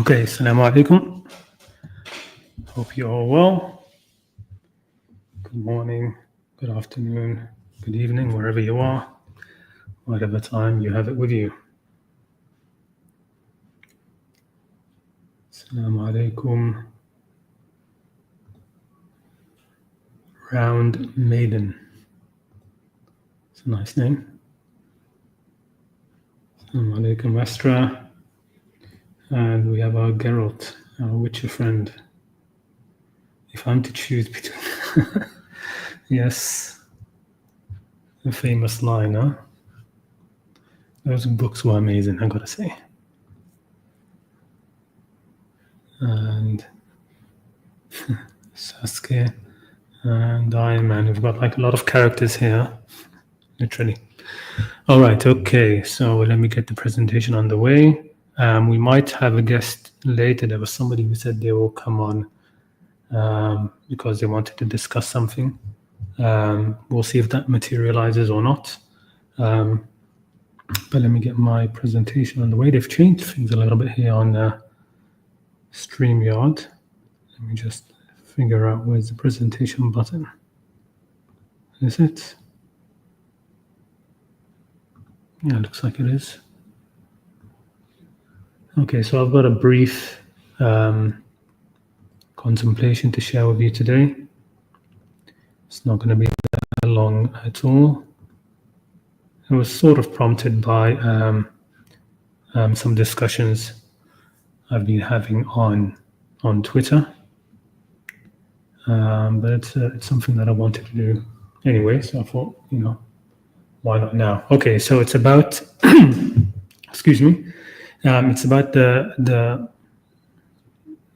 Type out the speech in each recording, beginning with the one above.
Okay, assalamu alaikum. Hope you're all well. Good morning, good afternoon, good evening, wherever you are, whatever time you have it with you. Assalamu alaikum. Round Maiden. It's a nice name. Assalamu alaikum, Astra. And we have our Geralt, our Witcher friend. If I'm to choose between... Yes. The famous line, huh? Those books were amazing, I gotta say. And Sasuke and Iron Man. We've got like a lot of characters here, literally. All right, okay. So let me get the presentation on the way. We might have a guest later. There was somebody who said they will come on because they wanted to discuss something. We'll see if that materializes or not. But let me get my presentation on the way. They've changed things a little bit here on StreamYard. Let me just figure out where's the presentation button. Is it? Yeah, it looks like it is. Okay, so I've got a brief contemplation to share with you today. It's not going to be that long at all. It was sort of prompted by some discussions I've been having on Twitter, but it's something that I wanted to do anyway. So I thought, why not now? Okay, so it's about excuse me. It's about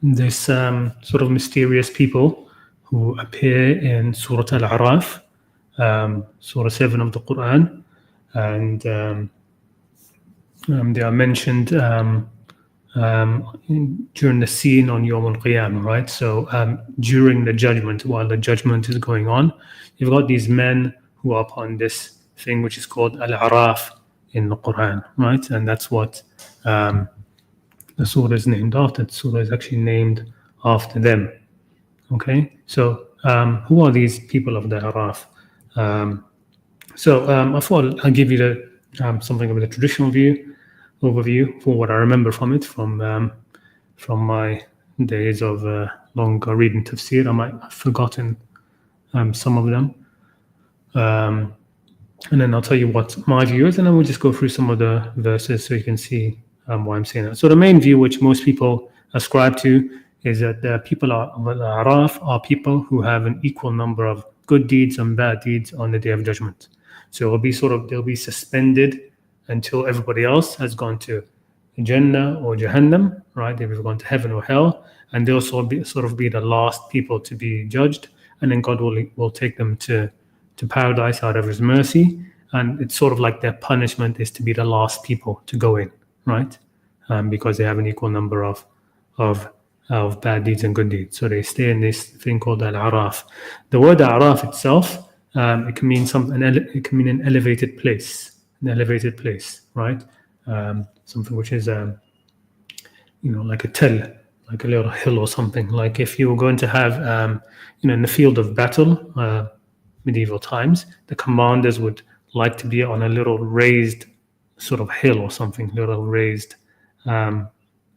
this sort of mysterious people who appear in Surah Al-A'raf, Surah 7 of the Qur'an, and they are mentioned during the scene on Yawm al-Qiyamah, right? So during the judgment, while the judgment is going on, you've got these men who are upon this thing which is called Al-A'raf in the Quran, right? And that's what the surah is named after. The surah is actually named after them. Okay, so who are these people of the A'raf? I thought I'll give you something of a traditional overview for what I remember from it, from my days of long reading tafsir. I might have forgotten some of them. And then I'll tell you what my view is, and then we'll just go through some of the verses so you can see why I'm saying that. So the main view which most people ascribe to is that the people of the A'raf are people who have an equal number of good deeds and bad deeds on the Day of Judgment. So they'll be suspended until everybody else has gone to Jannah or Jahannam, right? They've gone to heaven or hell, and they'll be the last people to be judged, and then God will take them to paradise out of His mercy, and it's sort of like their punishment is to be the last people to go in, right? Because they have an equal number of bad deeds and good deeds, so they stay in this thing called Al-A'raf. The word A'raf itself, it can mean it can mean an elevated place, right? Something which is like a tell, like a little hill or something. Like if you were going to have in the field of battle, medieval times, the commanders would like to be on a little raised sort of hill or something, little raised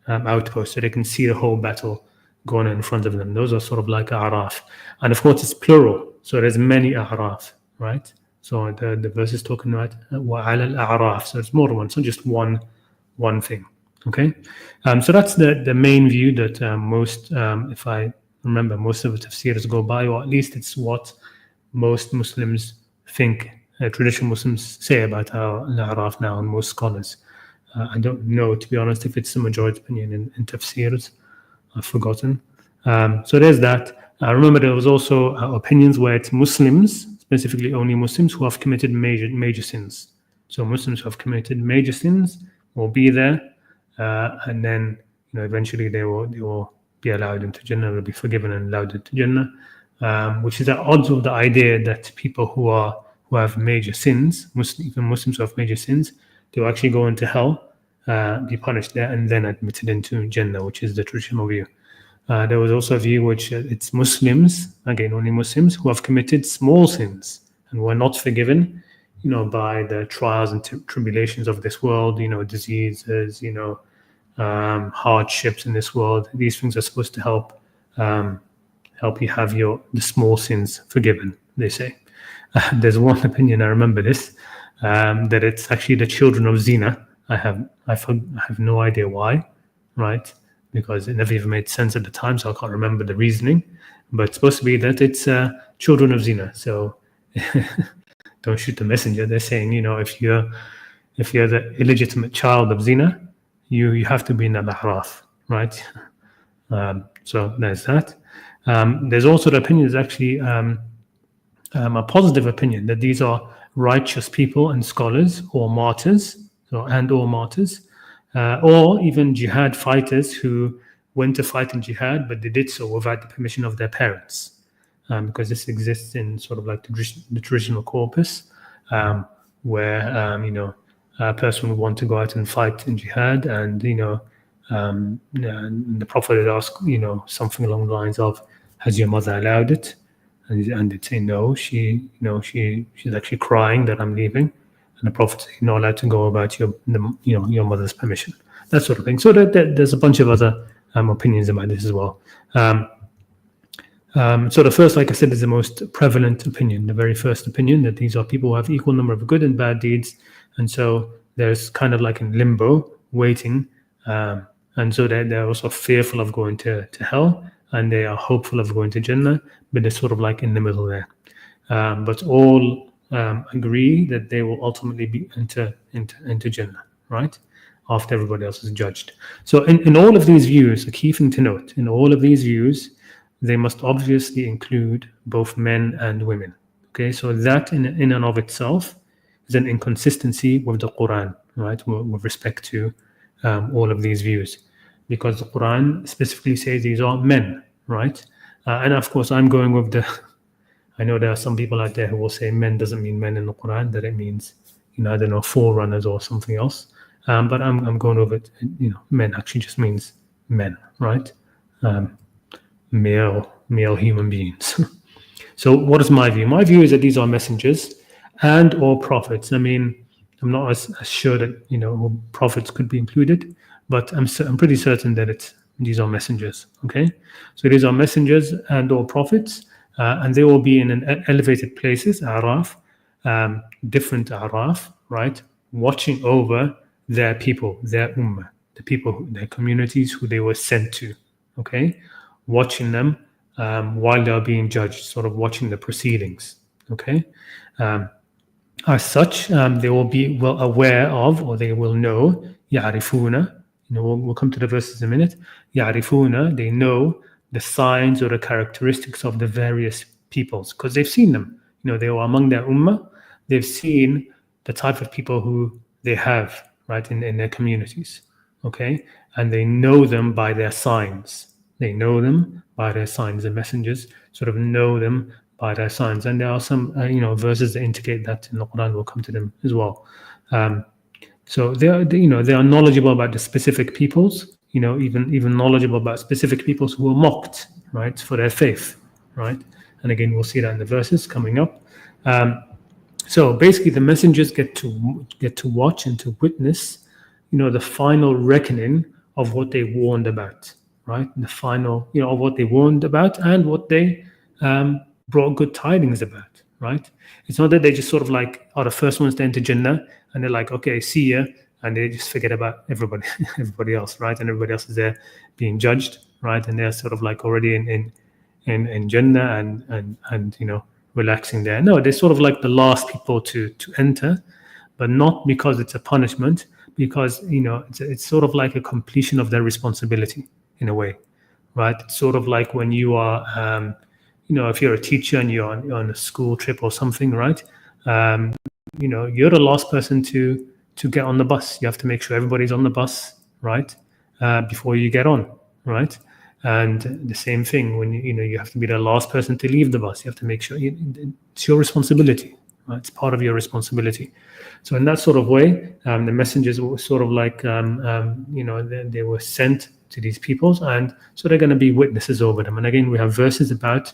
outpost, so they can see the whole battle going on in front of them. Those are sort of like A'raf, and of course it's plural, so there's many A'raf, right? So the verse is talking about وَعَلَى الْأَعْرَافِ, so it's more than one, so just one thing. Okay, so that's the main view that most, if I remember, most of the tafsirs go by, or at least it's what most Muslims think, traditional Muslims say about Al-A'raf now, and most scholars. I don't know, to be honest, if it's the majority opinion in tafsirs. I've forgotten. So there's that. I remember there was also opinions where it's Muslims, specifically only Muslims, who have committed major sins. So Muslims who have committed major sins will be there, and then eventually they will be allowed into Jannah, will be forgiven and allowed into Jannah, which is at odds with the idea that people who have major sins, even Muslims who have major sins, they will actually go into hell be punished there, and then admitted into Jannah, which is the traditional view. There was also a view which it's Muslims, again only Muslims, who have committed small sins and were not forgiven, by the trials and tribulations of this world, diseases, hardships in this world. These things are supposed to help you have the small sins forgiven, they say. There's one opinion, I remember this, that it's actually the children of zina. I have no idea why, right? Because it never even made sense at the time, so I can't remember the reasoning. But it's supposed to be that it's children of zina. So don't shoot the messenger. They're saying, if you're the illegitimate child of zina, you have to be in al-Ahraf, right? So there's that. There's also the opinion, there's actually a positive opinion that these are righteous people and scholars or martyrs, or martyrs, or even jihad fighters who went to fight in jihad, but they did so without the permission of their parents, because this exists in sort of like the traditional corpus, where a person would want to go out and fight in jihad, and the Prophet would ask something along the lines of, "Has your mother allowed it?" And they'd say no. She's actually crying that I'm leaving. And the Prophet said, "You're not allowed to go about your mother's permission." That sort of thing. So there's a bunch of other opinions about this as well. So the first, like I said, is the most prevalent opinion, the very first opinion, that these are people who have equal number of good and bad deeds. And so there's kind of like in limbo, waiting. And so they're also fearful of going to hell, and they are hopeful of going to Jannah, but they're sort of like in the middle there. But all agree that they will ultimately enter Jannah, right? After everybody else is judged. So in all of these views, a key thing to note, in all of these views, they must obviously include both men and women. Okay, so that in and of itself is an inconsistency with the Qur'an, right? With respect to all of these views, because the Qur'an specifically says these are men, right? And of course, I'm going with I know there are some people out there who will say men doesn't mean men in the Qur'an, that it means, I don't know, forerunners or something else. But I'm going over it, men actually just means men, right? Male human beings. So what is my view? My view is that these are messengers and or prophets. I mean, I'm not as sure that, prophets could be included, but I'm pretty certain that these are messengers, okay? So these are messengers and or prophets, and they will be in an elevated places, Araf, different Araf, right? Watching over their people, their ummah, the people, their communities who they were sent to, okay? Watching them while they are being judged, sort of watching the proceedings, okay? As such, they will be well aware of, or they will know, يعرفون, we'll come to the verses in a minute, يعرفون, they know the signs or the characteristics of the various peoples, because they've seen them. They were among their ummah, they've seen the type of people who they have, right, in their communities, okay? And they know them by their signs. They know them by their signs. The messengers sort of know them by their signs. And there are some, verses that indicate that in the Quran. We'll come to them as well. So they are knowledgeable about the specific peoples, even knowledgeable about specific peoples who were mocked, right, for their faith, right? And again, we'll see that in the verses coming up. So basically, the messengers get to watch and to witness, the final reckoning of what they warned about, right? The final, of what they warned about and what they brought good tidings about, right? It's not that they just sort of like are the first ones to enter Jannah and they're like, okay, see ya, and they just forget about everybody else, right? And everybody else is there being judged, right? And they're sort of like already in Jannah and relaxing there. No, they're sort of like the last people to enter, but not because it's a punishment, because it's sort of like a completion of their responsibility in a way, right? It's sort of like when you are if you're a teacher and you're on a school trip or something, right? You're the last person to get on the bus. You have to make sure everybody's on the bus, right? Before you get on, right? And the same thing when you have to be the last person to leave the bus. You have to make sure it's your responsibility, Right? It's part of your responsibility. So in that sort of way, the messengers were sort of like, they were sent to these peoples, and so they're going to be witnesses over them. And again, we have verses about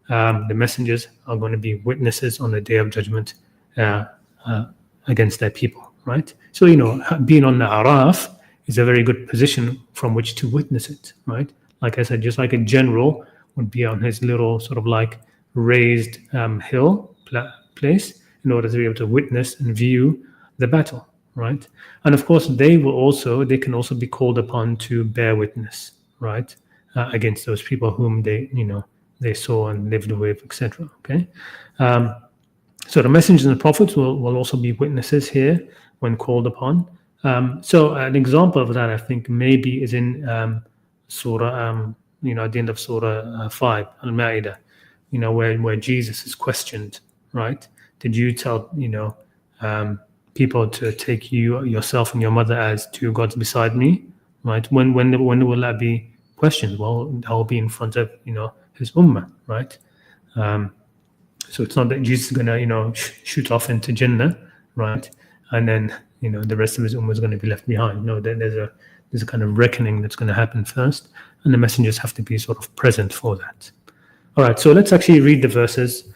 the messengers are going to be witnesses on the day of judgment against their people, right? So, being on the Araf is a very good position from which to witness it, right? Like I said, just like a general would be on his little sort of like raised hill place in order to be able to witness and view the battle, right? And of course, they can also be called upon to bear witness, right, against those people whom they saw and lived with, etc. Okay, so the messengers and the prophets will also be witnesses here when called upon. So an example of that, I think, maybe is in Surah, at the end of Surah 5, Al-Ma'idah, where Jesus is questioned, right? Did you tell, people to take yourself and your mother as two gods beside me, right? When will that be questioned? Well, that will be in front of, his ummah, right? So it's not that Jesus is going to, shoot off into Jannah, right? And then, the rest of his ummah is going to be left behind. No, there's a kind of reckoning that's going to happen first, and the messengers have to be sort of present for that. All right, so let's actually read the verses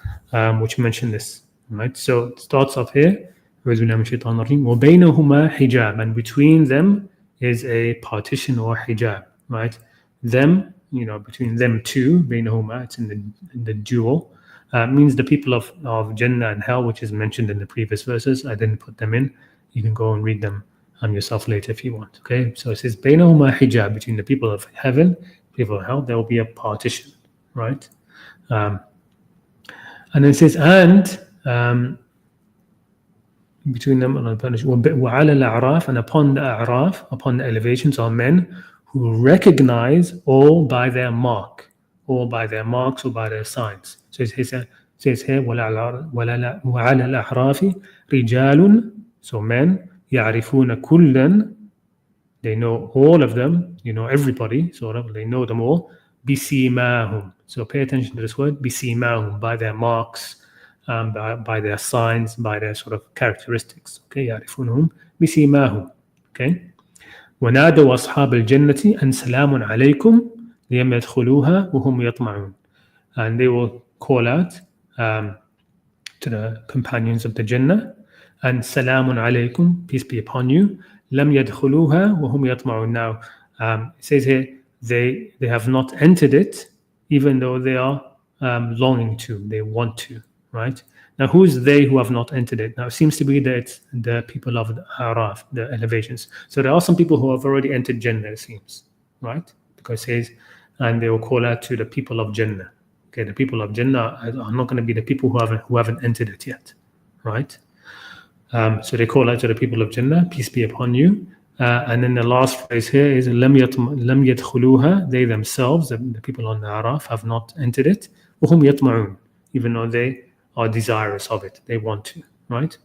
which mention this, right? So it starts off here, وَبَيْنَهُمَا hijab, and between them is a partition or hijab, right? Them, between them two, بَيْنَهُمَا, it's in the dual, means the people of Jannah and Hell, which is mentioned in the previous verses. I didn't put them in. You can go and read them yourself later if you want. Okay, so it says بَيْنَهُمَا hijab, between the people of heaven, people of hell, there will be a partition, right? And then it says, and between them and وَعَلَى الْأَعْرَافِ, and upon the A'raf, upon the elevations, are men who recognize all by their mark, all by their marks or by their signs. So it says here, وَعَلَى الْأَعْرَافِ رِجَالٌ, so men, يَعْرِفُونَ كُلًّا, they know all of them, everybody, sort of, they know them all, بِسِيمَاهُمْ. So pay attention to this word, بِسِيمَاهُمْ, by their marks, by their signs, by their sort of characteristics. Okay, يعرفونهم بسيماهم. Okay. ونادوا أصحاب الجنة أن سلام عليكم لم يدخلوها وهم يطمعون. And they will call out to the companions of the Jannah, and salamun alaykum, peace be upon you, lam yadkhuluha wa hum yatma'un. Now, it says here, they have not entered it, even though they are longing to, they want to, right? Now, who is they who have not entered it? Now, it seems to be that it's the people of the Araf, the elevations. So there are some people who have already entered Jannah, it seems, right? Because it says, and they will call out to the people of Jannah. Okay, the people of Jannah are not going to be the people who haven't entered it yet, right? So they call out to the people of Jannah, peace be upon you. And then the last phrase here is lam yadkhuluha, they themselves, the people on the Araf, have not entered it. وَهُمْ يَطْمَعُونَ, even though they are desirous of it, they want to, right?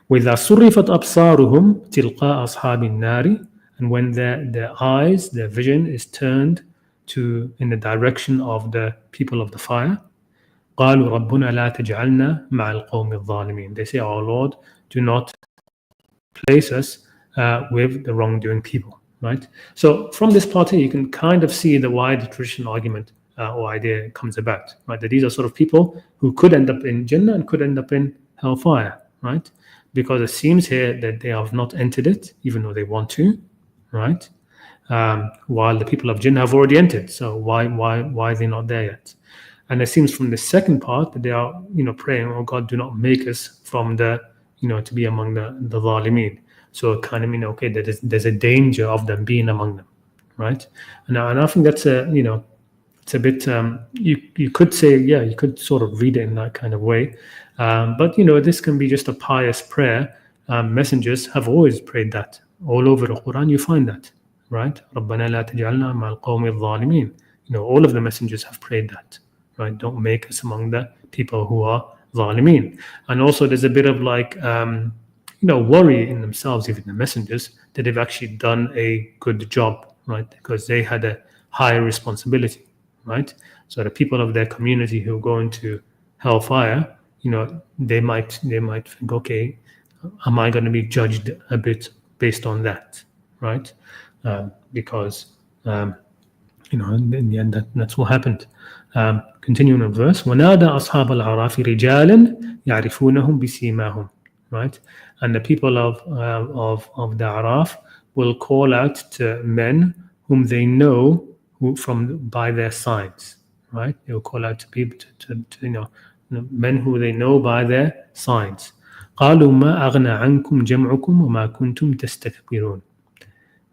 وَإِذَا صُرِّفَتْ أَبْصَارُهُمْ تِلْقَاءَ أَصْحَابِ النَّارِ, and when their eyes, their vision is turned to in the direction of the people of the fire, قَالُوا رَبُّنَا لَا تَجْعَلْنَا مَعَ الْقَوْمِ الظَّالِمِينَ. They say, our Lord, do not place us with the wrongdoing people, right? So from this part here, you can kind of see why the traditional argument or idea comes about, right? That these are sort of people who could end up in Jannah and could end up in hellfire, right? Because it seems here that they have not entered it, even though they want to, right? While the people of Jannah have already entered. So why are they not there yet? And it seems from the second part that they are, praying, oh God, do not make us from the, to be among the Zalimeen. So it kind of okay, there's a danger of them being among them, right? And I think that's it's a bit, you could say, yeah, you could sort of read it in that kind of way. But, this can be just a pious prayer. Messengers have always prayed that. All over the Quran, you find that, right? رَبَّنَا لَا تَجْعَلْنَا مَعَ الْقَوْمِ الظَّالِمِينَ. All of the messengers have prayed that, right? Don't make us among the people who are zalimeen. And also there's a bit of worry in themselves, even the messengers, that they've actually done a good job, right? Because they had a higher responsibility, right? So the people of their community who go into hellfire, they might think, okay, am I going to be judged a bit based on that, right? Because in the end, that's what happened. Continuing on verse, وَنَادَى أَصْحَابَ الْعَرَافِ رِجَالًا يَعْرِفُونَهُم بِسِيمَاهُم, right? And the people of the Araf will call out to men whom they know by their signs, right? They will call out to people, to men who they know by their signs. قالوا ما أغنى عنكم جمعكم وما كنتم تستكبرون.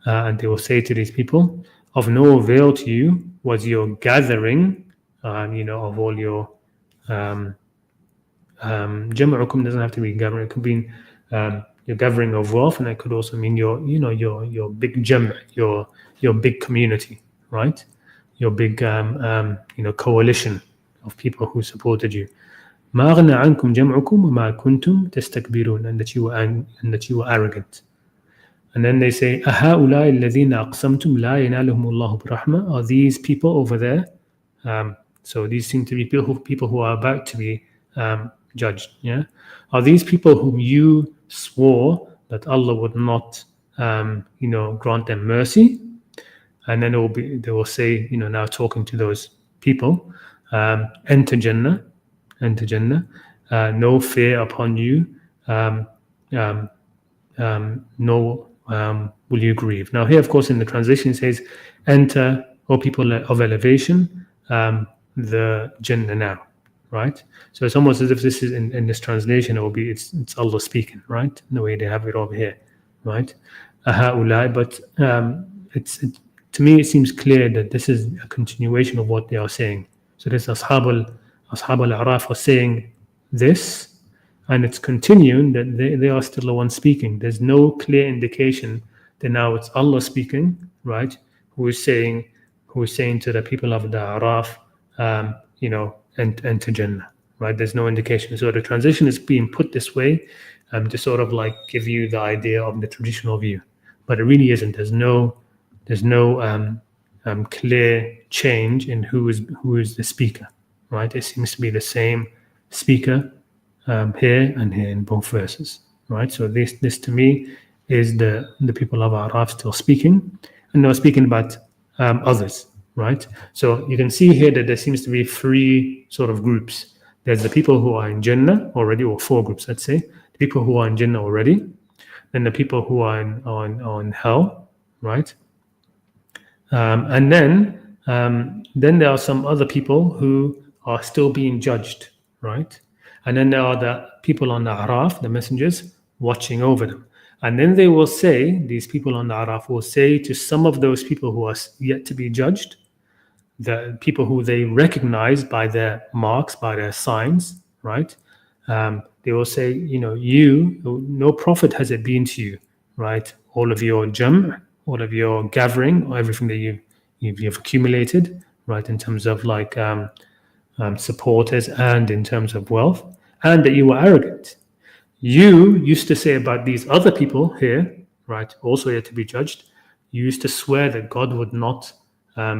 And they will say to these people, of no avail to you was your gathering, of all your jam'ukum doesn't have to be gathering. It could be your gathering of wealth, and it could also mean your big jam', your big community, right? Your big coalition of people who supported you. ما أغنى عنكم جمعكم وما كنتم تستكبرون, and that you were arrogant. And then they say, أهؤلاء الذين أقسمتم لا ينالهم الله برحمة. Are these people over there? So these seem to be people who are about to be judged. Yeah, are these people whom you swore that Allah would not, grant them mercy? And then they will say, now talking to those people, enter Jannah, no fear upon you, no will you grieve. Now here, of course, in the translation it says, enter, O people of elevation, the Jannah now, right? So it's almost as if this is in this translation, it will be it's Allah speaking, right? In the way they have it over here, right? But to me it seems clear that this is a continuation of what they are saying. So this Ashab al-Araf are saying this, and it's continuing that they are still the ones speaking. There's no clear indication that now it's Allah speaking, right? Who is saying to the people of the Araf, enter Jannah, right? There's no indication. So the transition is being put this way to sort of like give you the idea of the traditional view, but it really isn't. There's no clear change in who is the speaker, right? It seems to be the same speaker here and here in both verses, right? So this to me is the people of Araf still speaking, and they're speaking about others, right? So you can see here that there seems to be three sort of groups. There's the people who are in Jannah already, or four groups, let's say. The people who are in Jannah already, then the people who are on hell, right? And then there are some other people who are still being judged, right? And then there are the people on the Araf, the messengers, watching over them. And then they will say, these people on the Araf will say to some of those people who are yet to be judged, the people who they recognize by their marks, by their signs, right? They will say, no prophet has it been to you, right? All of your all of your gathering, or everything that you've accumulated, right? In terms of like supporters and in terms of wealth, and that you were arrogant. You used to say about these other people here, right, also yet to be judged, you used to swear that God would not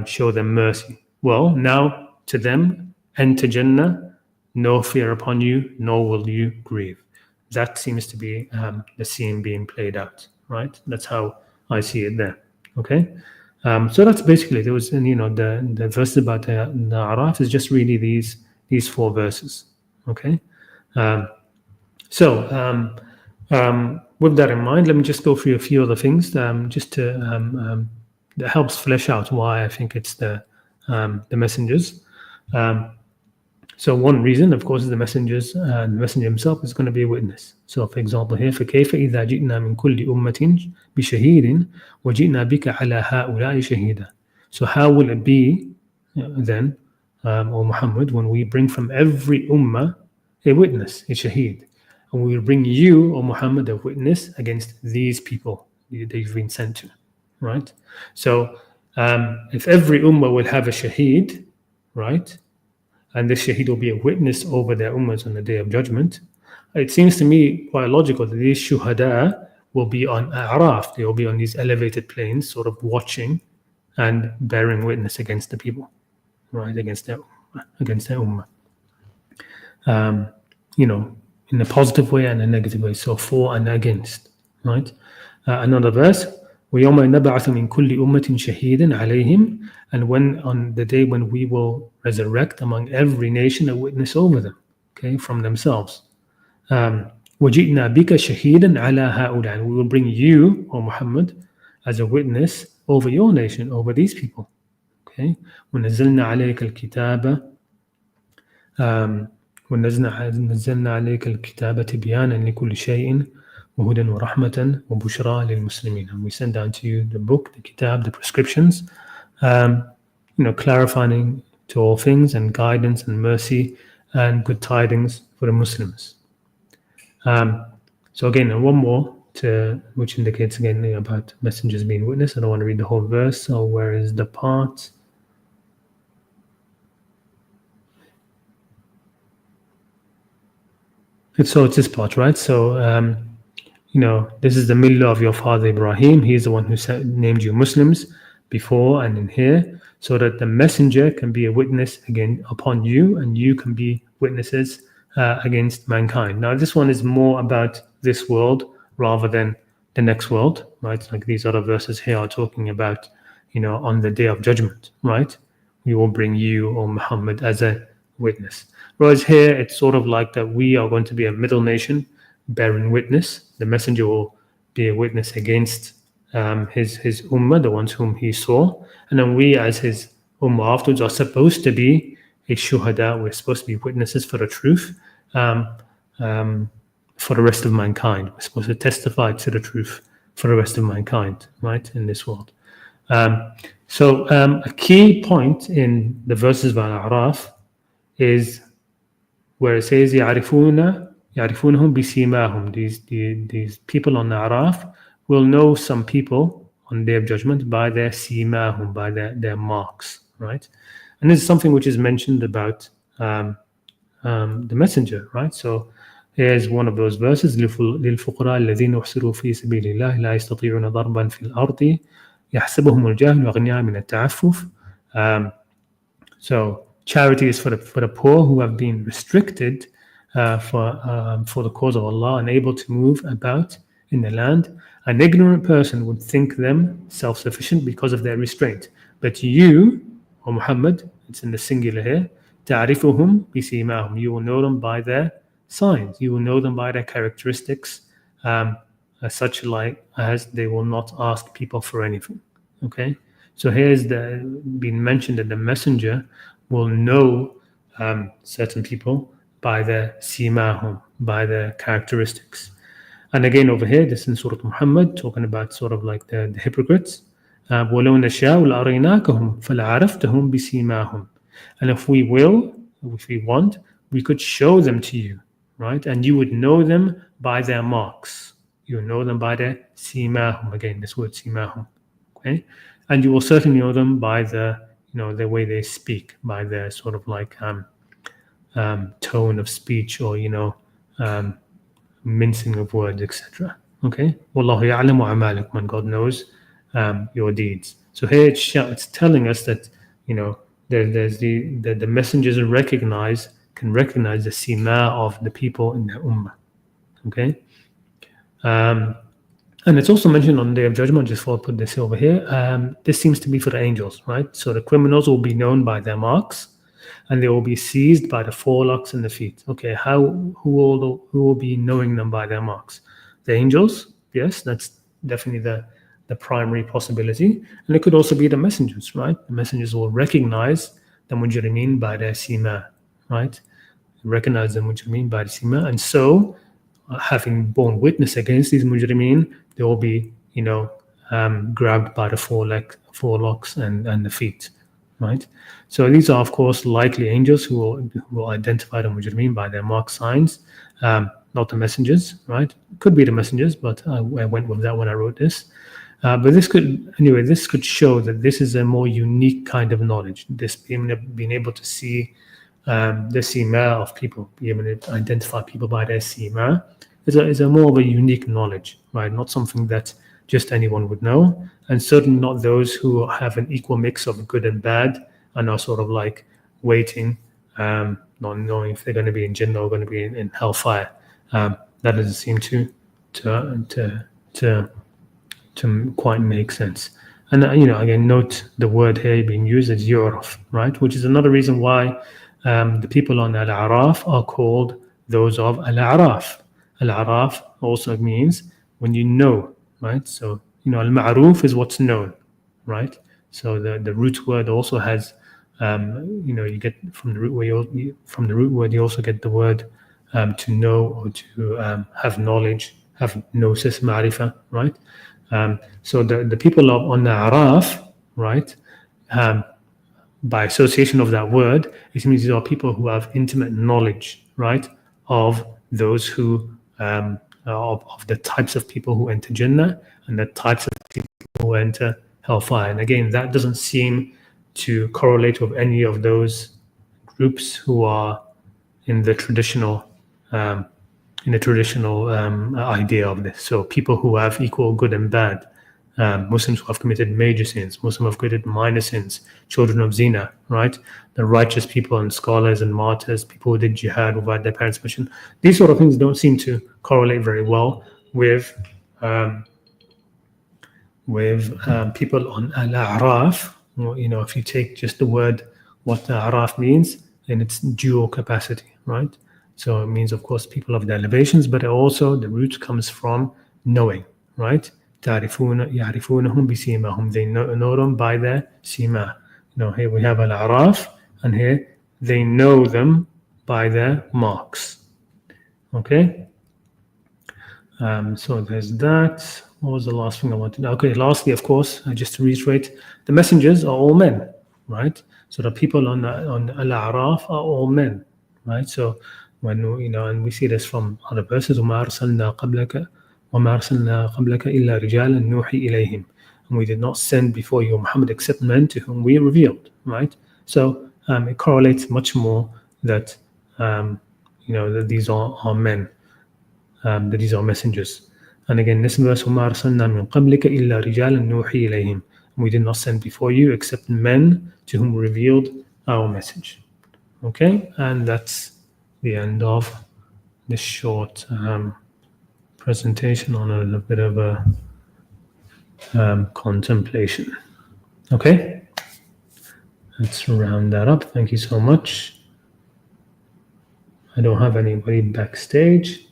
show them mercy. Well, now to them, enter Jannah, no fear upon you, nor will you grieve. That seems to be the scene being played out, right? That's how I see it there. Okay, so that's basically there was, the verse about the Araf is just really these four verses. Okay. So with that in mind, let me just go through a few other things just to that helps flesh out why I think it's the messengers. So one reason, of course, is the messengers. The messenger himself is going to be a witness. So, for example, here, فكيف إذا جئنا من كل أمة بشهيد وجئنا بك على هؤلاء شهيدا. So how will it be then, O Muhammad, when we bring from every ummah a witness, a shaheed, and we will bring you, O Muhammad, a witness against these people that you've been sent to, right? So if every ummah will have a shaheed, right, and this shaheed will be a witness over their ummahs on the Day of Judgment, it seems to me quite logical that these shuhada will be on Araf, they will be on these elevated planes, sort of watching and bearing witness against the people, right, against their ummah. in a positive way and a negative way. So for and against, right? Another verse, وَيَوْمَ نَبْعَثُ مِنْ كُلِّ أُمَّةٍ شَهِيدًا عَلَيْهِمْ, and when on the day when we will resurrect among every nation a witness over them, okay, from themselves. وَجِئْنَا بِكَ شَهِيدًا عَلَى هَؤُلَاءِ, and we will bring you, O Muhammad, as a witness over your nation, over these people. Okay, وَنَزَّلْنَا عَلَيْكَ الْكِتَابَ ونزلنا عليك الكتاب تبيانا لكل شيء وهدى ورحمة وبشرى للمسلمين. And we send down to you the book, the kitab, the prescriptions, clarifying to all things, and guidance and mercy and good tidings for the Muslims. So again, one more which indicates again about messengers being witness. I don't want to read the whole verse. So where is the part? So it's this part, right? So, this is the millah of your father Ibrahim. He's the one who named you Muslims before and in here, so that the messenger can be a witness again upon you, and you can be witnesses against mankind. Now, this one is more about this world rather than the next world, right? Like these other verses here are talking about, on the day of judgment, right? We will bring you, O Muhammad, as a witness. Whereas here, it's sort of like that we are going to be a middle nation bearing witness. The messenger will be a witness against his ummah, the ones whom he saw. And then we, as his ummah afterwards, are supposed to be a shuhada. We're supposed to be witnesses for the truth for the rest of mankind. We're supposed to testify to the truth for the rest of mankind, right, in this world. So a key point in the verses of Al-A'raf is where it says يعرفونهم بسيماهم. These people on the Araf will know some people on Day of Judgment by their simahum, by their marks, right? And this is something which is mentioned about the messenger, right? So here's one of those verses: للفقراء الذين أحصروا في سبيل الله لا يستطيعون ضربا في الأرض يحسبهم الجاهل أغنياء من التعفف. So charity is for the poor who have been restricted for the cause of Allah, unable to move about in the land. An ignorant person would think them self-sufficient because of their restraint. But you, O Muhammad, it's in the singular here, تعرفهم بسيماهم. You will know them by their signs. You will know them by their characteristics, such like as they will not ask people for anything. Okay, so here's been mentioned that the messenger will know certain people by their simahum, by their characteristics. And again over here, this is in Surah Muhammad, talking about sort of like the hypocrites. وَلَوْ نَشَاءُ لَأَرَيْنَاكَهُمْ فَلَعَرَفْتَهُم بِسِيمَاهُم. And if we want, we could show them to you, right? And you would know them by their marks. You would know them by their simahum. Again, this word simahum. Okay? And you will certainly know them by the way they speak, by their sort of like tone of speech, or mincing of words, etc. Okay, Wallahu ya'lamu a'malakum, and God knows your deeds. So here it's telling us that there's the messengers can recognize the sima of the people in their ummah. Okay, and it's also mentioned on the Day of Judgment. Just for put this over here, this seems to be for the angels, right? So the criminals will be known by their marks, and they will be seized by the forelocks and the feet. Okay, who will be knowing them by their marks? The angels, yes, that's definitely the primary possibility, and it could also be the messengers, right? The messengers will recognize the mujrimeen by their sima, right? Recognize the mujrimeen by the sima, and so having borne witness against these mujrimeen, they will be grabbed by the forelocks and the feet. Right, so these are of course likely angels who will identify the mujrimeen by their mark signs, not the messengers. Right, could be the messengers, but I went with that when I wrote this. But this could show that this is a more unique kind of knowledge. This being able to see the sima of people, being able to identify people by their sima, is a more of a unique knowledge. Right, not something that just anyone would know, and certainly not those who have an equal mix of good and bad and are sort of like waiting not knowing if they're going to be in Jannah or going to be in hellfire. That doesn't seem to quite make sense. And again, note the word here being used as yu'raf, right? Which is another reason why the people on Al-A'raf are called those of Al-A'raf. Al-A'raf also means when you know, right? So al-ma'ruf is what's known, right? So the root word also has, you get from the root word. From the root word, you also get the word to know or to have knowledge, have gnosis, ma'rifah, right? So the people on the Araf, right, by association of that word, it means these are people who have intimate knowledge, right, of those who, of the types of people who enter Jannah and the types of people who enter hellfire. And again, that doesn't seem to correlate with any of those groups who are in the traditional idea of this. So people who have equal good and bad, Muslims who have committed major sins, Muslims who have committed minor sins, children of zina, right? The righteous people and scholars and martyrs, people who did jihad without their parents' permission. These sort of things don't seem to correlate very well with people on Al-A'raf. If you take just the word, what A'raf means, in its dual capacity, right? So it means, of course, people of the elevations, but also the root comes from knowing, right? يعرفونهم بسيماهم. They know them by their sima. Here we have Al-A'raf, and here they know them by their marks. Okay? So there's that. What was the last thing I wanted? Okay, lastly, of course, just to reiterate, the messengers are all men, right? So the people on Al-A'raf are all men, right? So when and we see this from other verses, وَمَا أَرْسَلْنَا قَبْلَكَ إِلَّا رِجَالًا نُوحِي إِلَيْهِمْ. And we did not send before you, Muhammad, except men to whom we revealed, right? So it correlates much more that that these are men, that these are messengers. And again, this verse, وَمَا أَرْسَلْنَا مِنْ قَبْلِكَ إِلَّا رِجَالًا نُوحِي إِلَيْهِمْ. We did not send before you except men to whom we revealed our message. Okay, and that's the end of this short presentation on a little bit of a contemplation. Okay, let's round that up. Thank you so much. I don't have anybody backstage.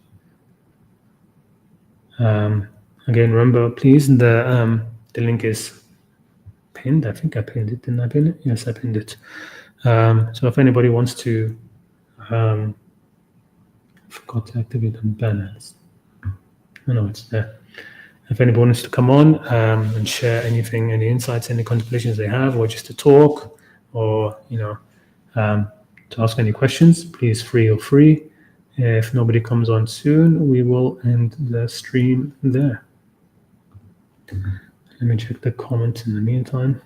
Again, remember, please, the link is pinned. I think I pinned it. Didn't I pin it? Yes, I pinned it. So if anybody wants to, I forgot to activate the banners. I know it's there. If anybody wants to come on and share anything, any insights, any contemplations they have, or just to talk, or to ask any questions, please feel free. If nobody comes on soon, we will end the stream there. Let me check the comments in the meantime.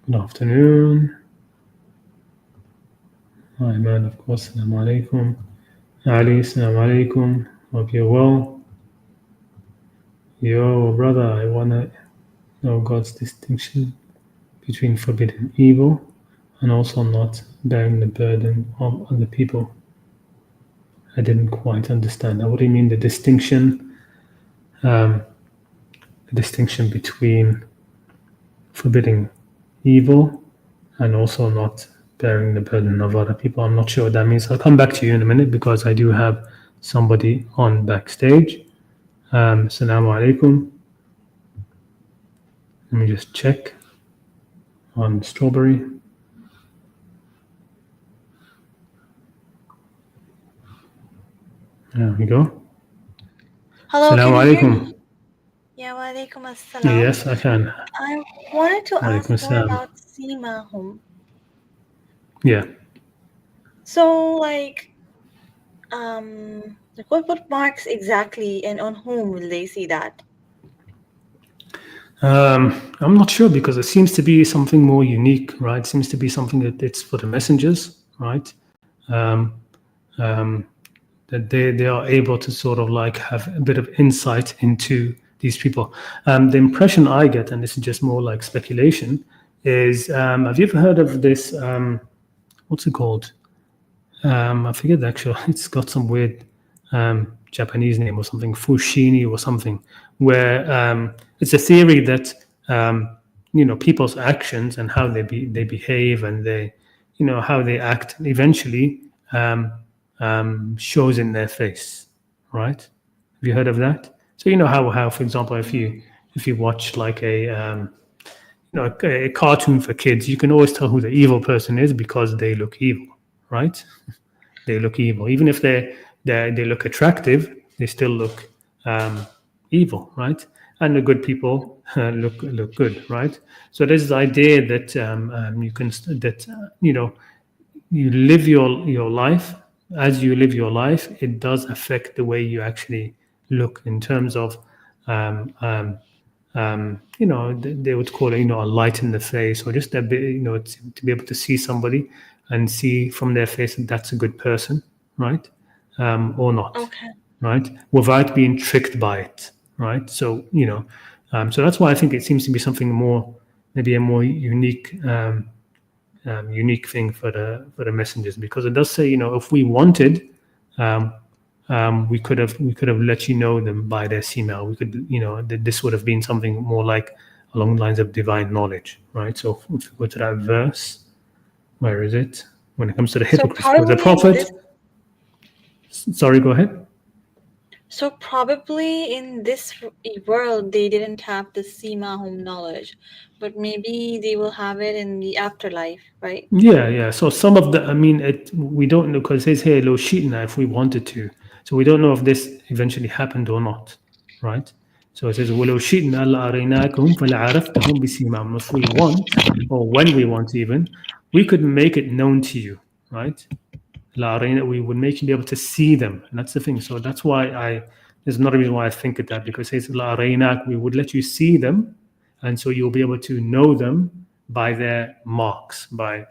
Good afternoon. Hi, man, of course. Assalamu alaikum. Ali, assalamu alaikum. Hope you're well. Yo, brother, I want to know God's distinction between forbidden evil and also not bearing the burden of other people. I didn't quite understand. Now, what do you mean the distinction? The distinction between forbidding evil and also not bearing the burden of other people. I'm not sure what that means. I'll come back to you in a minute because I do have somebody on backstage. Assalamu alaikum. Let me just check on Strawberry. There we go. Hello, Assalamu can you hear alaikum. me? Yeah, wa alaikum assalam. Yes, I can. I wanted to ask Alaikum more assalam. about simahum. Yeah. So, what marks exactly, and on whom will they see that? I'm not sure because it seems to be something more unique, right? It seems to be something that it's for the messengers, right? that they are able to sort of like have a bit of insight into these people. The impression I get, and this is just more like speculation, is have you ever heard of this? What's it called? I forget actually. It's got some weird Japanese name or something, Fushini or something, where it's a theory that people's actions and how they behave and how they act eventually shows in their face, right? Have you heard of that? So how for example, if you watch like a cartoon for kids, you can always tell who the evil person is because they look evil, right? They look evil. Even if they look attractive, they still look evil, right? And the good people look good, right? So there's this idea that you can that you live your life. As you live your life, it does affect the way you actually look in terms of they would call it, a light in the face, or just a bit, to be able to see somebody and see from their face that that's a good person, right? Or not, Okay. right? Without being tricked by it, right? So, so that's why I think it seems to be something more, maybe a more unique thing for the messengers, because it does say, if we wanted, um, we could have let you know them by their email. We could, this would have been something more like along the lines of divine knowledge, right? So if we go to that verse, where is it? When it comes to the So hypocrites, was the probably in prophet? this Sorry, go ahead. so probably in this world they didn't have the Sima home knowledge, but maybe they will have it in the afterlife, right? Yeah. So some of the, I mean, we don't know because it says here, lo shitna, if we wanted to. So we don't know if this eventually happened or not, right? So it says, وَلَوْ شِئْنَا لَأَرَيْنَاكَهُمْ فَلَعَرَفْتَهُم بِسِيمَاهُمْ. If we want, or when we want even, we could make it known to you, right? La Reina, we would make you be able to see them. And that's the thing. So that's why there's another reason why I think of that, because it says La Reina, we would let you see them. And so you'll be able to know them by their marks, by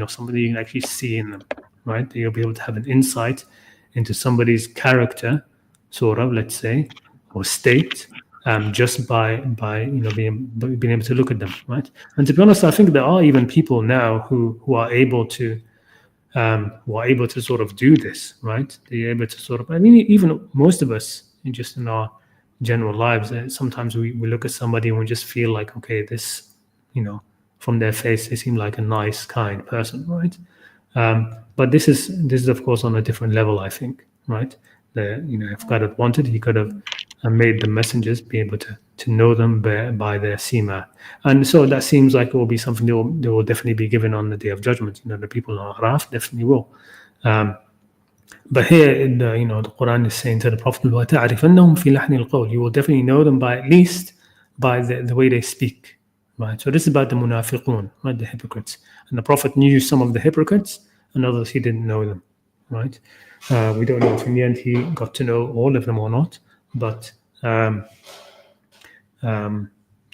somebody you can actually see in them, right? You'll be able to have an insight into somebody's character, sort of, let's say, or state, just by being able to look at them, right? And to be honest, I think there are even people now who are able to sort of do this, right? They're able to sort of, I mean, even most of us, just in our general lives, sometimes we look at somebody and we just feel like, okay, this, from their face, they seem like a nice, kind person, right? But this is of course on a different level, I think, right? If God had wanted, He could have made the messengers be able to know them by their sima, and so that seems like it will be something they will definitely be given on the day of judgment. The people on Araf definitely will. Um, but here, the Quran is saying to the Prophet, وَتَعْرِفَنَّهُمْ فِي لَحْنِ الْقَوْلِ. You will definitely know them by at least by the way they speak, right? So this is about the munafiqun, right? The hypocrites. And the Prophet knew some of the hypocrites, and others he didn't know them, right? We don't know if in the end he got to know all of them or not, but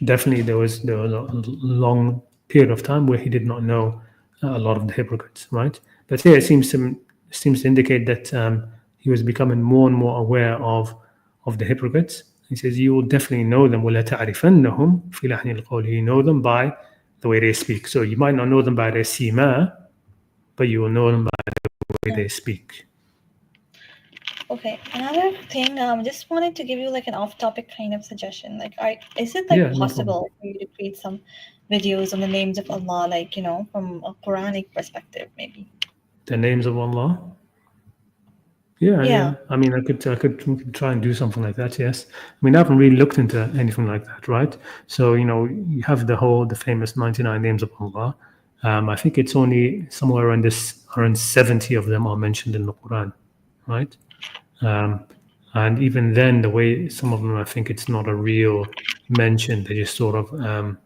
definitely there was a long period of time where he did not know a lot of the hypocrites, right? But here it seems to indicate that he was becoming more and more aware of the hypocrites. He says, "You will definitely know them. وَلَا تَعْرِفَنَّهُمْ فِي لَحْنِ الْقَوْلِ." You know them by the way they speak. So you might not know them by their sima, but you will know them by the way Yeah. they speak. Okay. Another thing, just wanted to give you like an off-topic kind of suggestion. Like, is it like Yeah, no problem. possible for you to create some videos on the names of Allah, like from a Quranic perspective, maybe? The names of Allah. Yeah. Yeah. I mean, we could try and do something like that. Yes. I mean, I haven't really looked into anything like that, right? So you have the famous 99 names of Allah. I think it's only somewhere around 70 of them are mentioned in the Quran, right? Um, and even then, the way some of them, I think it's not a real mention. They just sort of, um,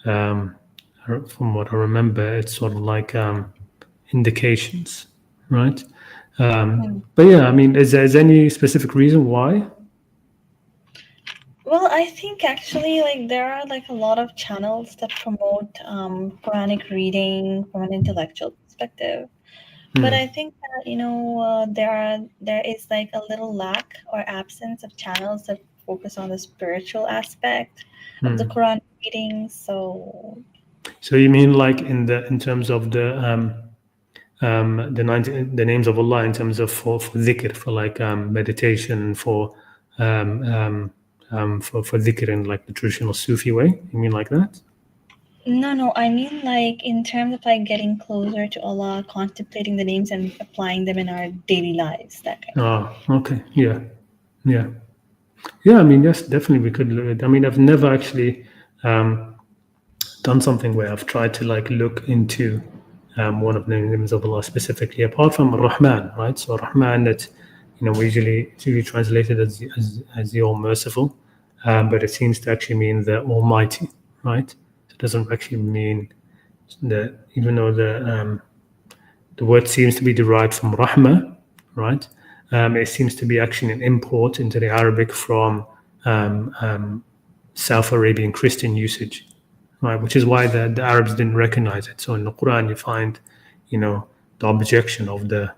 from what I remember, it's sort of like indications, right? Hmm. But yeah, I mean, is there any specific reason why? Well, I think actually, like, there are like a lot of channels that promote Quranic reading from an intellectual perspective. But I think that there is like a little lack or absence of channels that focus on the spiritual aspect of the Quran reading. So you mean like in terms of the names of Allah in terms of for dhikr, for like meditation, for dhikr in like the traditional Sufi way? You mean like that? no, I mean like in terms of like getting closer to Allah, contemplating the names and applying them in our daily lives, that kind of. Oh, okay. Yeah. Yeah. Yeah. I mean, yes, definitely we could. I mean, I've never actually done something where I've tried to like look into one of the names of Allah specifically, apart from Rahman, right? So Rahman, that we it's usually translated as the All Merciful, but it seems to actually mean the Almighty, right? So it doesn't actually mean that, even though the word seems to be derived from Rahma, right? It seems to be actually an import into the Arabic from South Arabian Christian usage, right? Which is why the Arabs didn't recognize it. So in the Quran, you find, the objection of the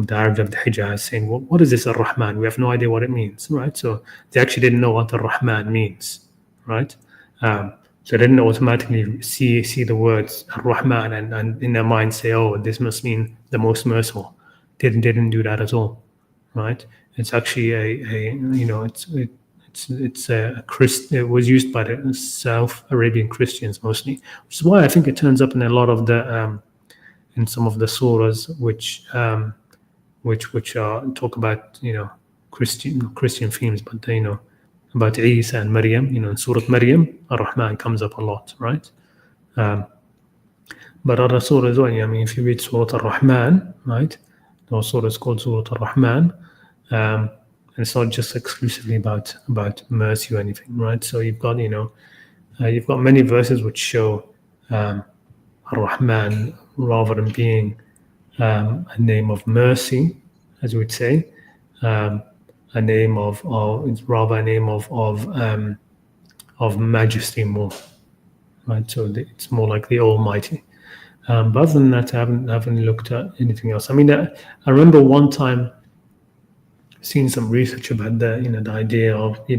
Arabs of the Hijaz saying, well, what is this Ar-Rahman? We have no idea what it means, right? So they actually didn't know what Ar-Rahman means, right? So they didn't automatically see the words Ar-Rahman and in their mind say, oh, this must mean the most merciful. Didn't do that at all, right? It's actually it was used by the South Arabian Christians mostly, which is why I think it turns up in a lot of the in some of the surahs which talk about Christian themes, but about Isa and Maryam. In Surah Maryam, Ar-Rahman comes up a lot, right? But other surahs, well, I mean, if you read Surah Ar-Rahman, right, the surah is called Surah Ar-Rahman. And it's not just exclusively about mercy or anything, right? So you've got many verses which show Ar-Rahman rather than being a name of mercy, as we would say, a name or it's rather a name of majesty more, right? So it's more like the Almighty. But other than that, I haven't looked at anything else. I mean, I remember one time seeing some research about the idea of I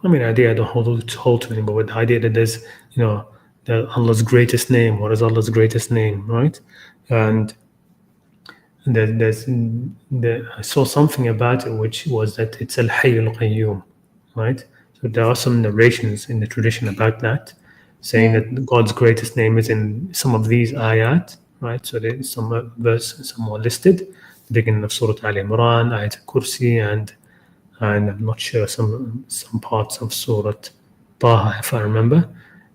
mean, the idea I don't hold to anymore, but the idea that there's that Allah's greatest name. What is Allah's greatest name, right? And I saw something about it, which was that it's Al Hayy Al Qayyum, right? So there are some narrations in the tradition about that, saying that God's greatest name is in some of these ayat, right? So there's some verses, some are listed, the beginning of Surah Al Imran, Ayat Al Kursi, and I'm not sure some parts of Surah Taha, if I remember.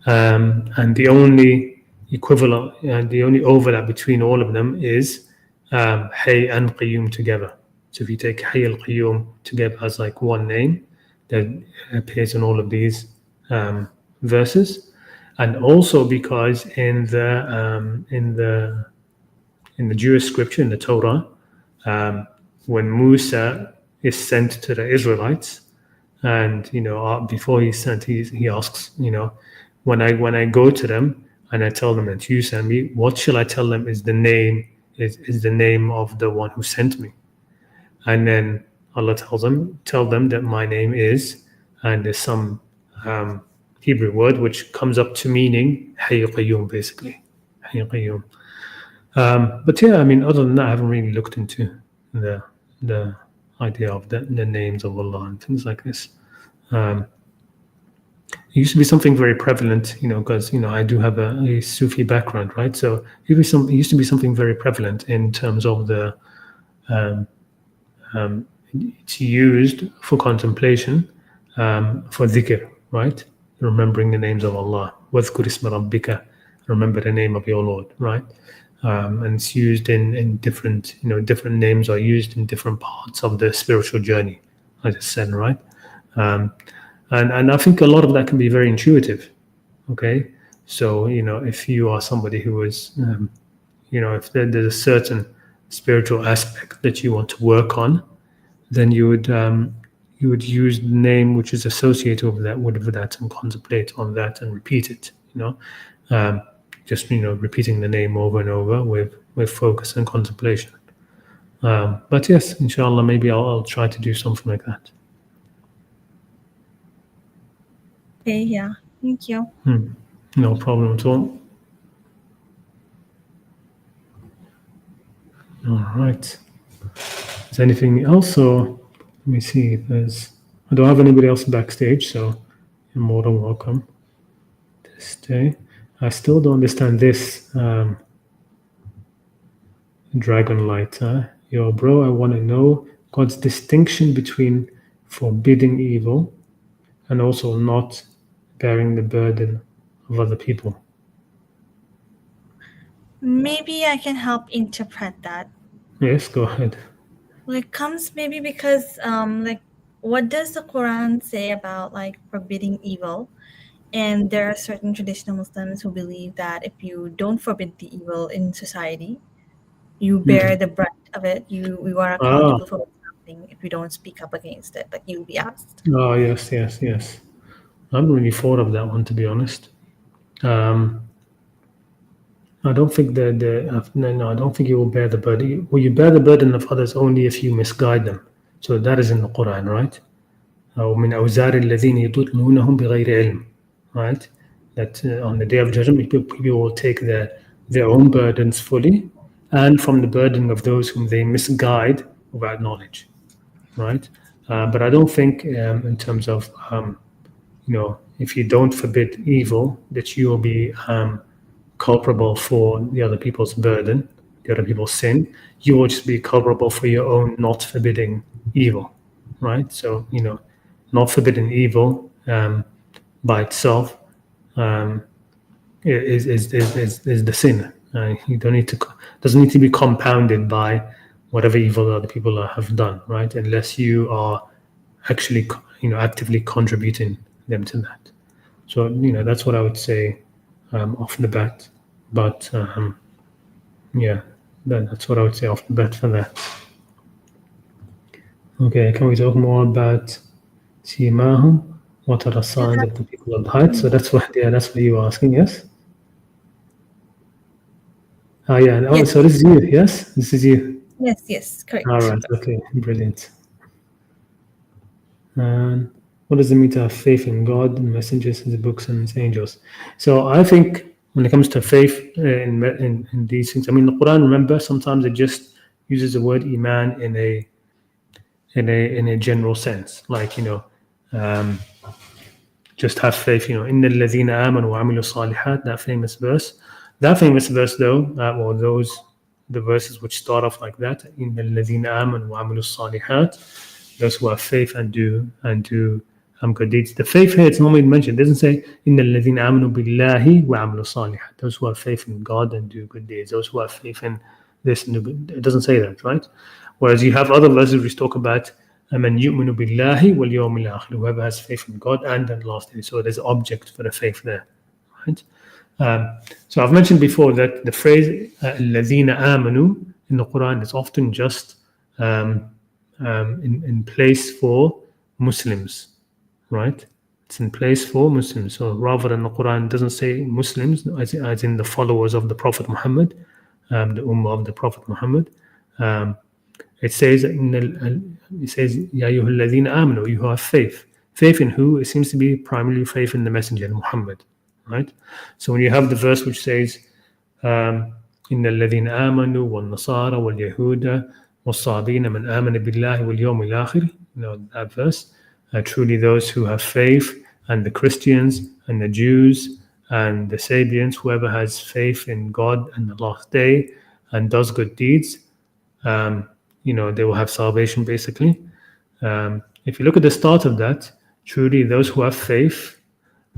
And the only equivalent and the only overlap between all of them is Hayy and Qayyum together. So if you take Hayy al Qayyum together as like one name, that appears in all of these verses, and also because in the Jewish scripture, in the Torah, when Musa is sent to the Israelites, and before he's sent, he asks, when I go to them and I tell them that you sent me, what shall I tell them is the name of the one who sent me? And then Allah tell them that my name is, and there's some Hebrew word which comes up to meaning Hayy Qayyum, basically. Hayy Qayyum. But yeah, I mean, other than that, I haven't really looked into the idea of the names of Allah and things like this. It used to be something very prevalent, because I do have a Sufi background, right? So it used to be something very prevalent in terms of the it's used for contemplation, for dhikr, right? Remembering the names of Allah. وَاذْكُرِ اسْمَ رَبِّكَ, remember the name of your Lord, right? And it's used in different, different names are used in different parts of the spiritual journey, as I said, right? And I think a lot of that can be very intuitive. Okay, so if you are somebody who is, if there's a certain spiritual aspect that you want to work on, then you would use the name which is associated with that and contemplate on that and repeat it. just repeating the name over and over with focus and contemplation. But yes, inshallah, maybe I'll try to do something like that. Okay, yeah. Thank you. No problem at all. All right. Is there anything else? Or let me see if I don't have anybody else backstage, so you're more than welcome to stay. I still don't understand this dragon light. Yo, bro, I want to know God's distinction between forbidding evil and also not bearing the burden of other people. Maybe I can help interpret that. Yes, go ahead. Well, it comes maybe because what does the Quran say about like forbidding evil? And there are certain traditional Muslims who believe that if you don't forbid the evil in society, you bear the brunt of it. You are accountable for what's happening if you don't speak up against it. Like you'll be asked. Oh, yes. I haven't really thought of that one, to be honest. I don't think no, I don't think you will bear the burden. Well, you bear the burden of others only if you misguide them. So that is in the Quran, right? ومن أوزار الذين يضلونهم بغير علم, right? That on the day of judgment, people will take their own burdens fully, and from the burden of those whom they misguide without knowledge, right? But I don't think, in terms of if you don't forbid evil, that you will be culpable for the other people's burden, the other people's sin. You will just be culpable for your own not forbidding evil, right? So not forbidding evil by itself is the sin. You don't need to doesn't need to be compounded by whatever evil other people have done, right? Unless you are actually actively contributing them to that. So that's what I would say off the bat. But yeah, that's what I would say off the bat for that. Okay, can we talk more about Simahum? What are the signs of the people of the height? So that's what you were asking, yes? Yeah. Oh, Yes. so this is you, yes? This is you. Yes, correct. All right. Okay. Brilliant. And what does it mean to have faith in God, and messengers, His books, and His angels? So I think when it comes to faith in these things, I mean, the Quran, remember, sometimes it just uses the word iman in a general sense, like just have faith. Inna alladhina amanu wa amilu salihat, that famous verse. That famous verse, though, or the verses which start off like that, Inna alladhina amanu wa amilu salihat, those who have faith and do good deeds. The faith here, it's normally mentioned. It doesn't say Inna alladhina amanu billahi wa amilu salihat. Those who have faith in God and do good deeds. Those who have faith in this and do good. It doesn't say that, right? Whereas you have other verses which talk about man yu'minu billahi wal yawmil akhir, whoever has faith in God and the last day. So there's object for the faith there, right? So I've mentioned before that the phrase الَّذِينَ آمَنُوا in the Quran is often just in place for Muslims, right? It's in place for Muslims. So rather than the Quran doesn't say Muslims, as in the followers of the Prophet Muhammad, the Ummah of the Prophet Muhammad, it says Ya ayyuha alladhina amanu, you who have faith. Faith in who? It seems to be primarily faith in the Messenger Muhammad, right? So when you have the verse which says Inna alladhina amanu wal nasara wal yahuda wal sabina man amana billahi wal yawmil akhir, that verse, truly those who have faith, and the Christians and the Jews and the Sabians, whoever has faith in God and the last day and does good deeds, they will have salvation, basically. If you look at the start of that, truly those who have faith,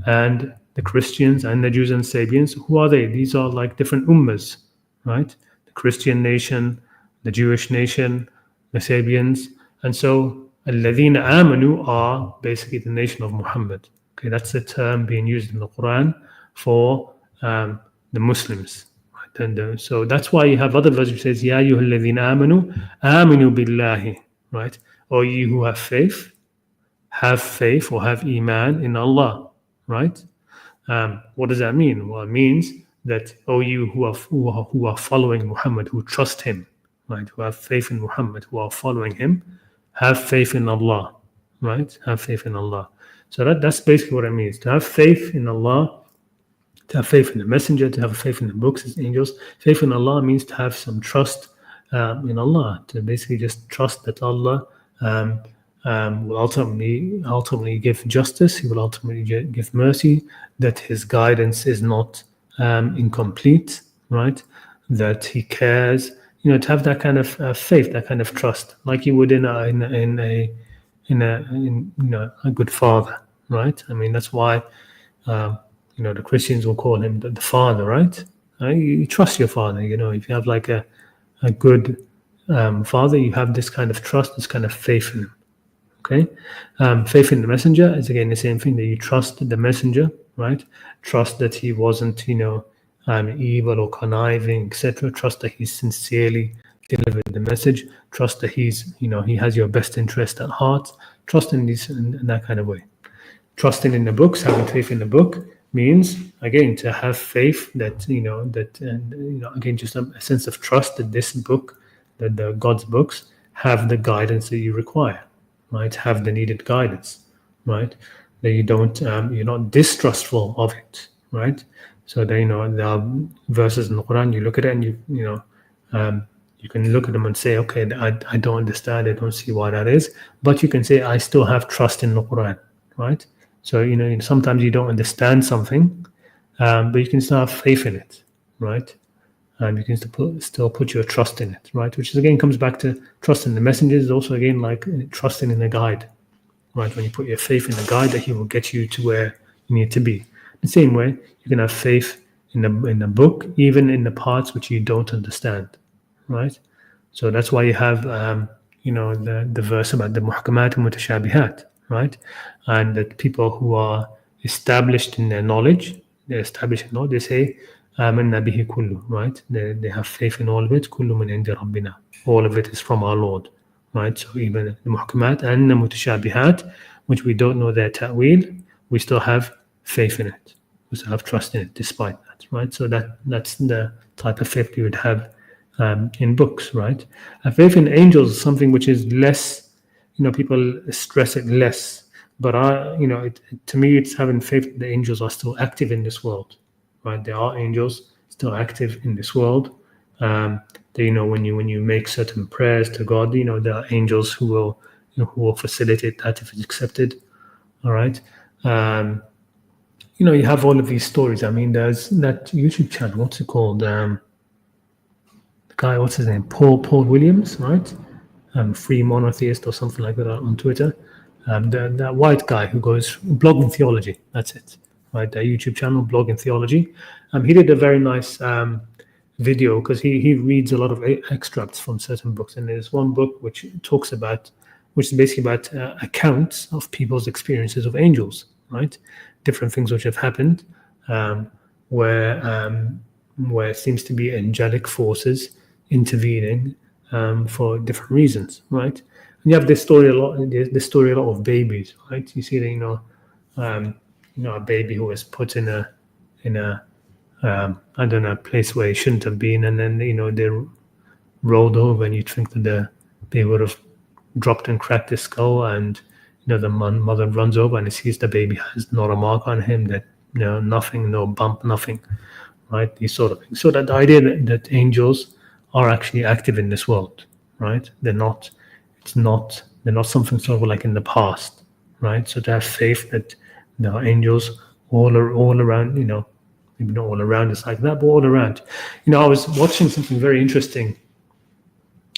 and the Christians and the Jews and Sabians, who are they? These are like different ummahs, right? The Christian nation, the Jewish nation, the Sabians. And so, الَّذِينَ آمَنُوا are basically the nation of Muhammad. Okay, that's the term being used in the Quran for the Muslims. And so that's why you have other verses which says, Ya ayyuha alladhina aminu billahi, right? Or you who have faith or have iman in Allah, right? What does that mean? Well, it means that, oh, you who are following Muhammad, who trust him, right, who have faith in Muhammad, who are following him, have faith in Allah, right? Have faith in Allah. So that's basically what it means. To have faith in Allah, to have faith in the messenger, to have faith in the books, his angels. Faith in Allah means to have some trust in Allah, to basically just trust that Allah will ultimately give justice. He will ultimately give mercy. That His guidance is not incomplete, right? That He cares. To have that kind of faith, that kind of trust, like you would in a good father, right? I mean, that's why the Christians will call him the father, right? You trust your father. If you have like a good father, you have this kind of trust, this kind of faith in him. Okay, faith in the messenger is again the same thing, that you trust the messenger, right? Trust that he wasn't, evil or conniving, etc. Trust that he sincerely delivered the message. Trust that he has your best interest at heart. Trust in that kind of way. Trusting in the books, having faith in the book, means again to have faith that again just a sense of trust that this book, that the God's books have the guidance that you require, right? Have the needed guidance, right? That you're not distrustful of it, right? So there are verses in the Quran, you look at it and you can look at them and say, okay, I don't understand, I don't see why that is, but you can say I still have trust in the Quran, right? So sometimes you don't understand something, but you can still have faith in it, right? And you can still put your trust in it, right? Which is, again, comes back to trust in the messengers. Also, again, like trusting in the guide, right? When you put your faith in the guide, that He will get you to where you need to be. The same way, you can have faith in the book, even in the parts which you don't understand, right? So that's why you have, the verse about the muhkamat and mutashabihat, right? And that people who are established in their knowledge, they say, آمنا به كله, right? They have faith in all of it. كل من عند ربنا. All of it is from our Lord, right? So even the muhkamat and the mutashabihat, which we don't know their ta'wil, we still have faith in it. We still have trust in it despite that, right? So that's the type of faith you would have in books, right? A faith in angels is something which is less, people stress it less. But to me, it's having faith that the angels are still active in this world, right? There are angels still active in this world. When you make certain prayers to God, there are angels who will facilitate that if it's accepted. All right. You have all of these stories. I mean, there's that YouTube channel. What's it called? The guy, what's his name? Paul Williams, right? Free monotheist or something like that on Twitter. That white guy who goes blogging theology. That's it, right? That YouTube channel, blogging theology. He did a very nice video because he reads a lot of extracts from certain books, and there's one book which is basically about accounts of people's experiences of angels, right? Different things which have happened, where it seems to be angelic forces intervening for different reasons, right? And you have this story a lot of babies, right? You see that a baby who was put in a I don't know, a place where he shouldn't have been, and then they rolled over, and you'd think that they would have dropped and cracked his skull, and the mother runs over and sees the baby has not a mark on him, that nothing, no bump, nothing, right? These sort of things. So that the idea that angels are actually active in this world, right? They're not something sort of like in the past, right? So to have faith that there are angels all around, maybe not all around us like that, but all around. I was watching something very interesting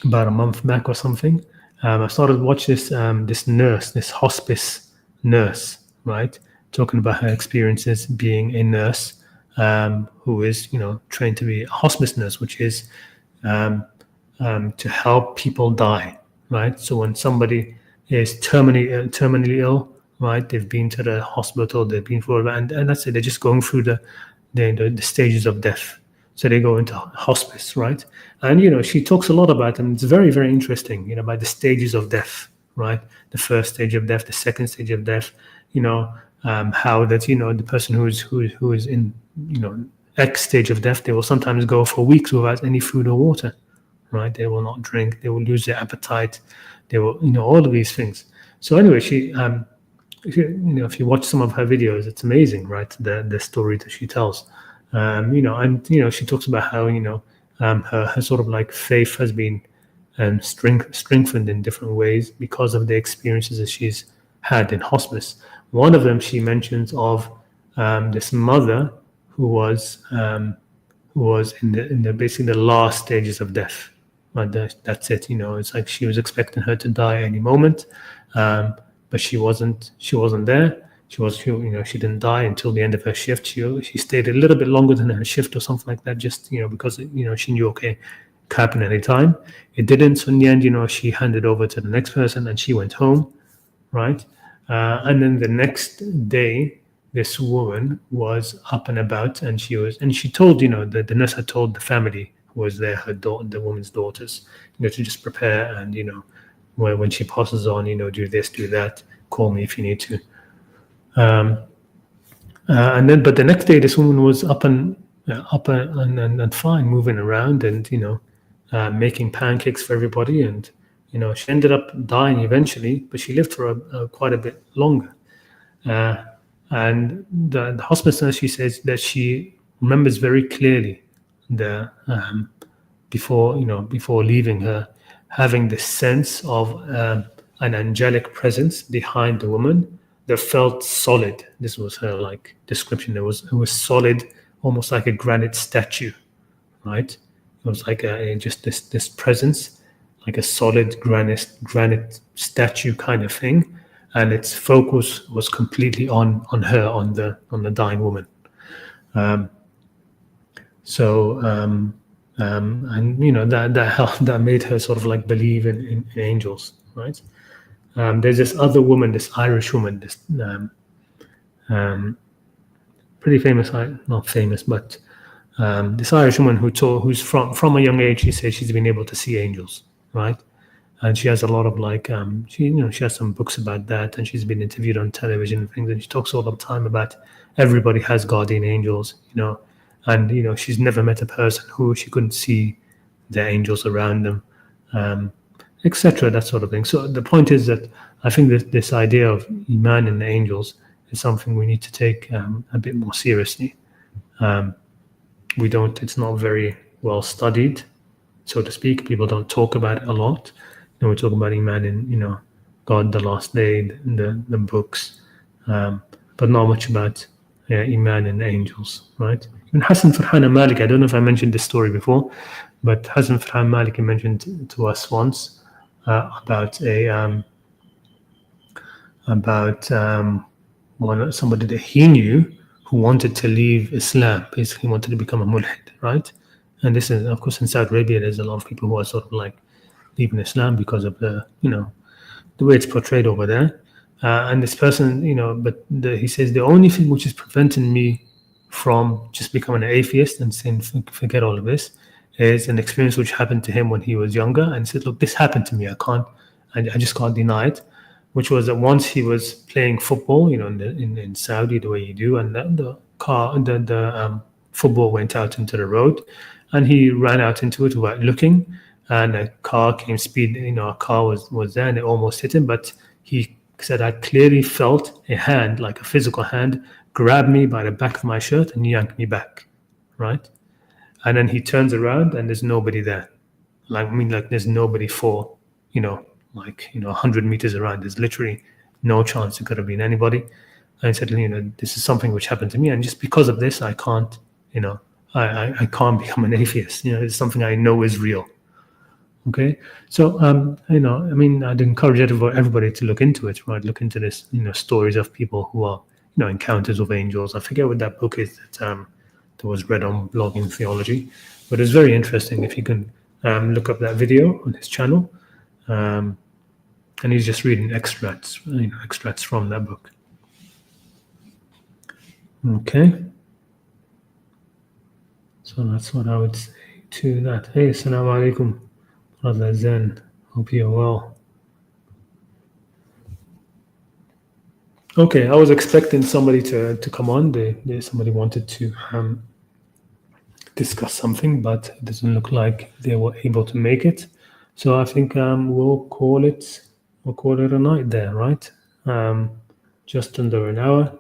about a month back or something. I started watching this hospice nurse, right, talking about her experiences being a nurse who is, trained to be a hospice nurse, which is to help people die, right? So when somebody is terminally ill, right, they've been to the hospital, they've been for, and that's it, they're just going through the stages of death. So they go into hospice, right? And, she talks a lot about them. It's very, very interesting, about the stages of death, right? The first stage of death, the second stage of death, how that, the person who is in, X stage of death, they will sometimes go for weeks without any food or water, right? They will not drink. They will lose their appetite. They will, all of these things. So anyway, if you watch some of her videos, it's amazing, right? The story that she tells, she talks about how her sort of like faith has been strengthened in different ways because of the experiences that she's had in hospice. One of them she mentions of this mother who was in the basically the last stages of death. But that's it. It's like she was expecting her to die any moment, but she wasn't. She wasn't there. She didn't die until the end of her shift. She stayed a little bit longer than her shift or something like that, just because she knew, okay, it could happen any time. It didn't. So in the end, she handed over to the next person and she went home, right? And then the next day, this woman was up and about, and she told, the nurse had told the family who was there, her daughter, the woman's daughters, to just prepare, and when she passes on, do this, do that, call me if you need to. But the next day, this woman was up and fine, moving around, and making pancakes for everybody, and she ended up dying eventually, but she lived for quite a bit longer. And the hospice nurse, she says that she remembers very clearly before leaving her, having this sense of an angelic presence behind the woman that felt solid. This was her description. It was solid, almost like a granite statue, right? It was like just this presence, like a solid granite statue kind of thing, and its focus was completely on her, on the dying woman. And that helped, that made her sort of like believe in angels, right? There's this other woman, this Irish woman, this pretty famous, not famous, but this Irish woman who's from a young age, she says she's been able to see angels, right? And she has a lot of she has some books about that, and she's been interviewed on television and things, and she talks all the time about everybody has guardian angels, and she's never met a person who she couldn't see the angels around them, etc. That sort of thing. So the point is that I think that this idea of Iman and the angels is something we need to take a bit more seriously. It's not very well studied, so to speak. People don't talk about it a lot. We talk about Iman in, God, the last day, the books, but not much about Iman and angels, right? Even Hassan Farhan Malik, I don't know if I mentioned this story before, but Hassan Farhan Malik mentioned to us once about somebody that he knew who wanted to leave Islam, basically wanted to become a mulhid, right? And this is, of course, in Saudi Arabia, there's a lot of people who are sort of like leaving Islam because of the way it's portrayed over there. And this person, he says the only thing which is preventing me from just becoming an atheist and saying forget all of this is an experience which happened to him when he was younger, and said, look, this happened to me. I just can't deny it. Which was that once he was playing football, in Saudi, the way you do, and the football went out into the road, and he ran out into it without looking, and a car came speeding. A car was there, and it almost hit him. But he said, I clearly felt a hand, like a physical hand, grab me by the back of my shirt and yank me back, right? And then he turns around, and there's nobody there. There's nobody for 100 meters around. There's literally no chance it could have been anybody. And he said, this is something which happened to me, and just because of this, I can't, I can't become an atheist. It's something I know is real. Okay, so I'd encourage everybody to look into it, right? Look into this, stories of people who are, encounters of angels. I forget what that book is that was read on Blogging Theology, but it's very interesting. If you can look up that video on his channel, and he's just reading extracts from that book. Okay, so that's what I would say to that. Hey, assalamu alaikum. Brother Zen, hope you're well. Okay, I was expecting somebody to come on. Somebody wanted to discuss something, but it doesn't look like they were able to make it. So I think we'll call it a night there, right? Just under an hour.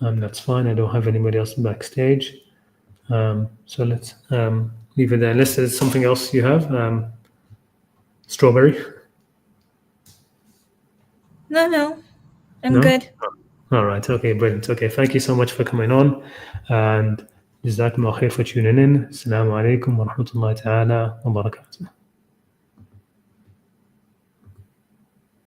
That's fine. I don't have anybody else backstage. So let's leave it there. Unless there's something else you have. Strawberry? No, I'm No? good. All right. Okay, brilliant. Okay, thank you so much for coming on. And Jazakumullah khair for tuning in. Assalamu alaikum wa rahmatullahi ta'ala wa barakatuh.